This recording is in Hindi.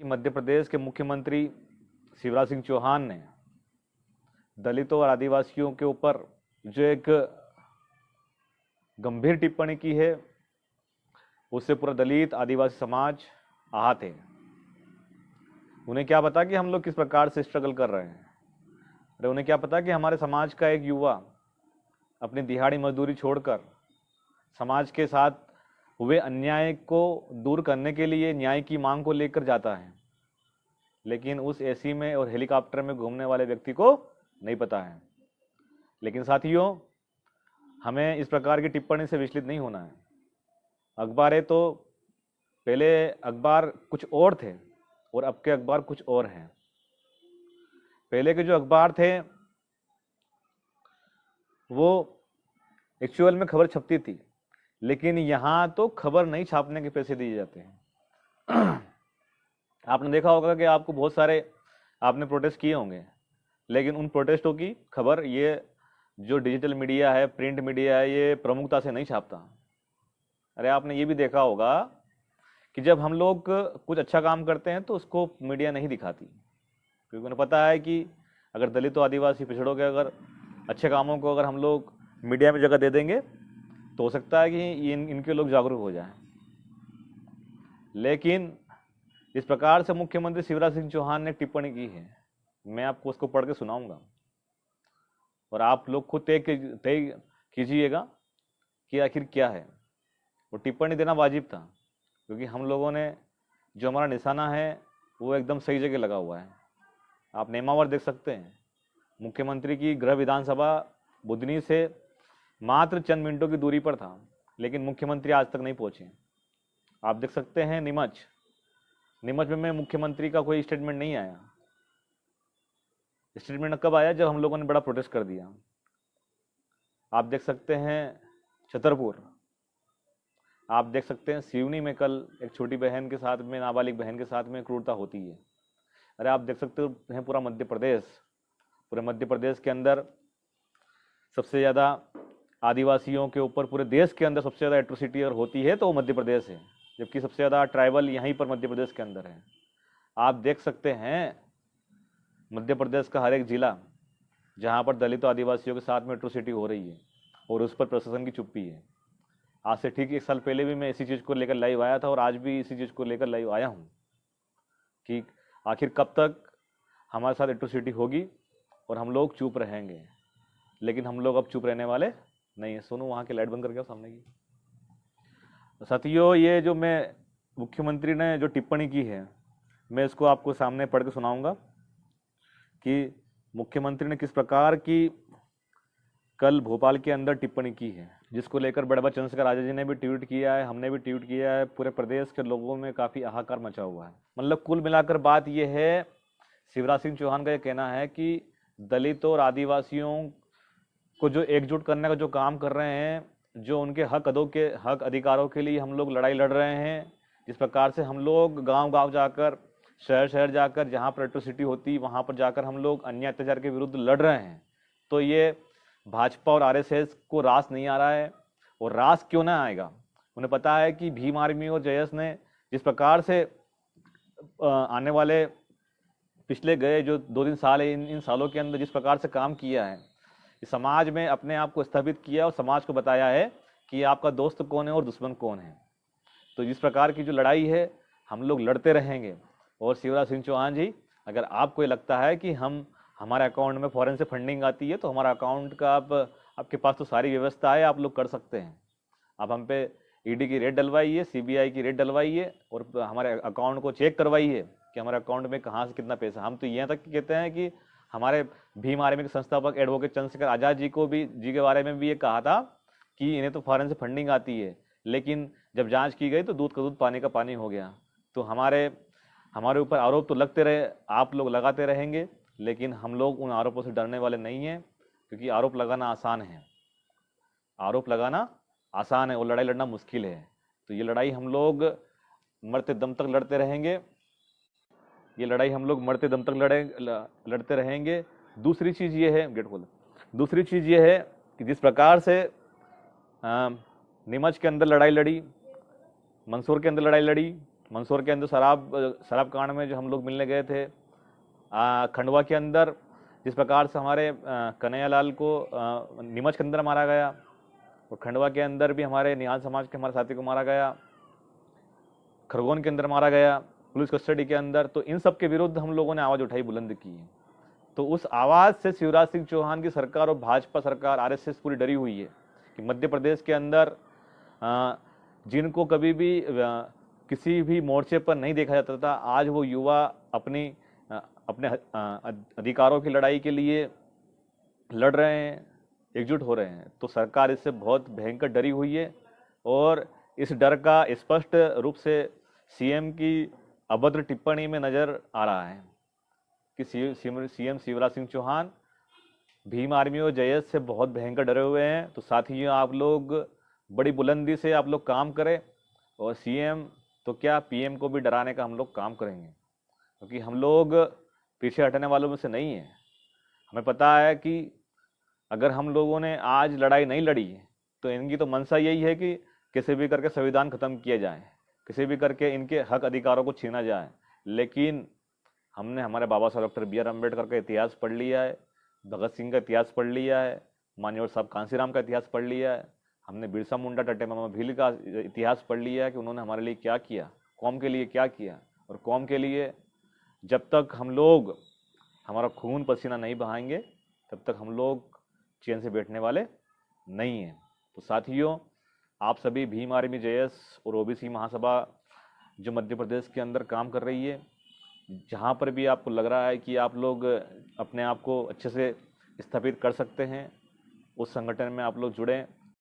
मध्य प्रदेश के मुख्यमंत्री शिवराज सिंह चौहान ने दलितों और आदिवासियों के ऊपर जो एक गंभीर टिप्पणी की है, उससे पूरा दलित आदिवासी समाज आहत है। उन्हें क्या पता कि हम लोग किस प्रकार से स्ट्रगल कर रहे हैं। अरे उन्हें क्या पता कि हमारे समाज का एक युवा अपनी दिहाड़ी मजदूरी छोड़कर समाज के साथ हुए अन्याय को दूर करने के लिए न्याय की मांग को लेकर जाता है, लेकिन उस एसी में और हेलीकॉप्टर में घूमने वाले व्यक्ति को नहीं पता है। लेकिन साथियों, हमें इस प्रकार की टिप्पणी से विचलित नहीं होना है। अखबार है तो पहले अखबार कुछ और थे और अब के अखबार कुछ और हैं। पहले के जो अखबार थे वो एक्चुअल में खबर छपती थी, लेकिन यहाँ तो खबर नहीं छापने के पैसे दिए जाते हैं। आपने देखा होगा कि आपको बहुत सारे आपने प्रोटेस्ट किए होंगे, लेकिन उन प्रोटेस्टों की खबर ये जो डिजिटल मीडिया है, प्रिंट मीडिया है, ये प्रमुखता से नहीं छापता। अरे आपने ये भी देखा होगा कि जब हम लोग कुछ अच्छा काम करते हैं तो उसको मीडिया नहीं दिखाती, क्योंकि उन्हें पता है कि अगर दलित और आदिवासी पिछड़ों के अगर अच्छे कामों को अगर हम लोग मीडिया में जगह दे देंगे तो हो सकता है कि इनके लोग जागरूक हो जाएं। लेकिन इस प्रकार से मुख्यमंत्री शिवराज सिंह चौहान ने टिप्पणी की है, मैं आपको उसको पढ़ के सुनाऊंगा और आप लोग खुद तय कीजिएगा कि आखिर क्या है। वो टिप्पणी देना वाजिब था, क्योंकि हम लोगों ने जो हमारा निशाना है वो एकदम सही जगह लगा हुआ है। आप नेमावर देख सकते हैं, मुख्यमंत्री की गृह विधानसभा बुधनी से मात्र चंद मिनटों की दूरी पर था, लेकिन मुख्यमंत्री आज तक नहीं पहुंचे। आप देख सकते हैं नीमच में मुख्यमंत्री का कोई स्टेटमेंट नहीं आया। स्टेटमेंट कब आया? जब हम लोगों ने बड़ा प्रोटेस्ट कर दिया। आप देख सकते हैं छतरपुर, आप देख सकते हैं सिवनी में कल एक छोटी बहन के साथ में, नाबालिग बहन के साथ में क्रूरता होती है। अरे आप देख सकते हैं पूरे मध्य प्रदेश के अंदर सबसे ज़्यादा आदिवासियों के ऊपर पूरे देश के अंदर सबसे ज़्यादा एट्रोसिटी और होती है तो वो मध्य प्रदेश है, जबकि सबसे ज़्यादा ट्राइबल यहीं पर मध्य प्रदेश के अंदर है। आप देख सकते हैं मध्य प्रदेश का हर एक जिला जहाँ पर दलित आदिवासियों के साथ में एट्रोसिटी हो रही है और उस पर प्रशासन की चुप्पी है। आज से ठीक 1 साल पहले भी मैं इसी चीज़ को लेकर लाइव आया था और आज भी इसी चीज़ को लेकर लाइव आया हूँ कि आखिर कब तक हमारे साथ एट्रोसिटी होगी और हम लोग चुप रहेंगे। लेकिन हम लोग अब चुप रहने वाले नहीं है। सोनू वहाँ की लाइट बंद करके सामने की। साथियों, ये जो मैं मुख्यमंत्री ने जो टिप्पणी की है, मैं इसको आपको सामने पढ़ के सुनाऊंगा कि मुख्यमंत्री ने किस प्रकार की कल भोपाल के अंदर टिप्पणी की है, जिसको लेकर बड़बा चंद्रशेखर आजाद जी ने भी ट्वीट किया है, हमने भी ट्वीट किया है। पूरे प्रदेश के लोगों में काफ़ी हाहाकार मचा हुआ है। मतलब कुल मिलाकर बात यह है, शिवराज सिंह चौहान का यह कहना है कि दलित और आदिवासियों को जो एकजुट करने का जो काम कर रहे हैं, जो उनके हक अधिकारों के लिए हम लोग लड़ाई लड़ रहे हैं, जिस प्रकार से हम लोग गांव-गांव जाकर, शहर जाकर, जहां पर एट्रोसिटी होती वहां पर जाकर हम लोग अन्याय अत्याचार के विरुद्ध लड़ रहे हैं, तो ये भाजपा और आरएसएस को रास नहीं आ रहा है। और रास क्यों ना आएगा? उन्हें पता है कि भीम आर्मी और जयस ने जिस प्रकार से आने वाले पिछले गए जो 2-3 साल है, इन सालों के अंदर जिस प्रकार से काम किया है, समाज में अपने आप को स्थापित किया और समाज को बताया है कि आपका दोस्त कौन है और दुश्मन कौन है। तो जिस प्रकार की जो लड़ाई है हम लोग लड़ते रहेंगे। और शिवराज सिंह चौहान जी, अगर आपको ये लगता है कि हमारे अकाउंट में फॉरेन से फंडिंग आती है तो हमारा अकाउंट का आपके पास तो सारी व्यवस्था है, आप लोग कर सकते हैं। आप हम पे ईडी की रेड डलवाइए, सीबीआई की रेड डलवाइए और हमारे अकाउंट को चेक करवाइए कि हमारे अकाउंट में कहाँ से कितना पैसा। हम तो यहाँ तक कहते हैं कि हमारे भीम आर्मी के संस्थापक एडवोकेट चंद्रशेखर आजाद जी के बारे में भी ये कहा था कि इन्हें तो फॉरेन से फंडिंग आती है, लेकिन जब जांच की गई तो दूध का दूध पानी का पानी हो गया। तो हमारे ऊपर आरोप तो लगते रहे, आप लोग लगाते रहेंगे, लेकिन हम लोग उन आरोपों से डरने वाले नहीं हैं, क्योंकि आरोप लगाना आसान है, और लड़ाई लड़ना मुश्किल है। तो ये लड़ाई हम लोग मरते दम तक लड़ते रहेंगे, लड़ते रहेंगे। दूसरी चीज़ ये है, गेट खोलो। दूसरी चीज़ ये है कि जिस प्रकार से नीमच के अंदर लड़ाई लड़ी, मंदसौर के अंदर लड़ाई लड़ी, मंदसौर के अंदर शराब कांड में जो हम लोग मिलने गए थे, खंडवा के अंदर जिस प्रकार से हमारे कन्हैयालाल को नीमच के अंदर मारा गया, और खंडवा के अंदर भी हमारे निहाल समाज के हमारे साथी को मारा गया, खरगोन के अंदर मारा गया पुलिस कस्टडी के अंदर, तो इन सब के विरुद्ध हम लोगों ने आवाज़ उठाई, बुलंद की है। तो उस आवाज़ से शिवराज सिंह चौहान की सरकार और भाजपा सरकार, आरएसएस पूरी डरी हुई है कि मध्य प्रदेश के अंदर जिनको कभी भी किसी भी मोर्चे पर नहीं देखा जाता था, आज वो युवा अपने अधिकारों की लड़ाई के लिए लड़ रहे हैं, एकजुट हो रहे हैं। तो सरकार इससे बहुत भयंकर डरी हुई है, और इस डर का स्पष्ट रूप से सीएम की अभद्र टिप्पणी में नजर आ रहा है कि सीएम शिवराज सिंह चौहान भीम आर्मी और जयस से बहुत भयंकर डरे हुए हैं। तो साथियों, आप लोग बड़ी बुलंदी से आप लोग काम करें, और सीएम तो क्या पीएम को भी डराने का हम लोग काम करेंगे, क्योंकि हम लोग पीछे हटने वालों में से नहीं हैं। हमें पता है कि अगर हम लोगों ने आज लड़ाई नहीं लड़ी तो इनकी तो मंशा यही है कि किसी भी करके संविधान खत्म किया जाए, किसी भी करके इनके हक अधिकारों को छीना जाए। लेकिन हमने हमारे बाबा साहब डॉक्टर बी आर अम्बेडकर का इतिहास पढ़ लिया है, भगत सिंह का इतिहास पढ़ लिया है, मान्यवर साहब कांसीराम का इतिहास पढ़ लिया है, हमने बिरसा मुंडा टट्टे मामा भील का इतिहास पढ़ लिया है कि उन्होंने हमारे लिए क्या किया, कौम के लिए क्या किया। और कौम के लिए जब तक हम लोग हमारा खून पसीना नहीं बहाएंगे, तब तक हम लोग चैन से बैठने वाले नहीं हैं। तो साथियों, आप सभी भीम आर्मी जयस और ओबीसी महासभा जो मध्य प्रदेश के अंदर काम कर रही है, जहाँ पर भी आपको लग रहा है कि आप लोग अपने आप को अच्छे से स्थापित कर सकते हैं, उस संगठन में आप लोग जुड़ें।